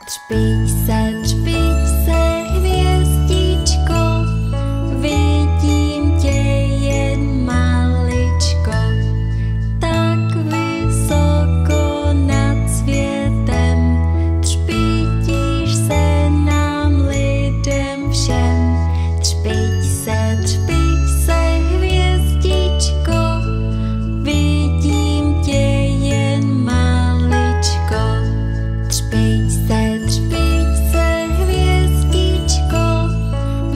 Třpij se, hvězdičko, vidím tě jen maličko, tak vysoko nad světem, třpytíš se nám lidem všem. Třpij se, hvězdičko, vidím tě jen maličko. Třpij se, hvězdičko,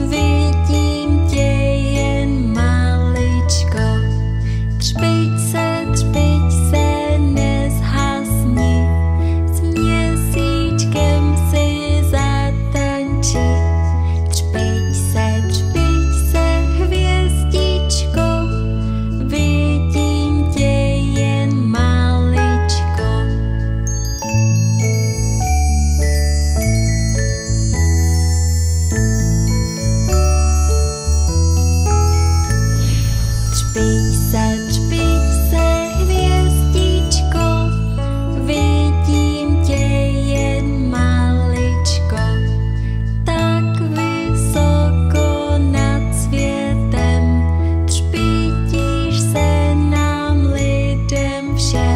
vidím tě jen maličko. Třpij se, nezhasni, s měsíčkem si zatanči. Třpij se, hvězdičko, vidím tě jen maličko. Třpij se, hvězdičko, vidím tě jen maličko, tak vysoko nad světem, třpytíš se nám lidem všem.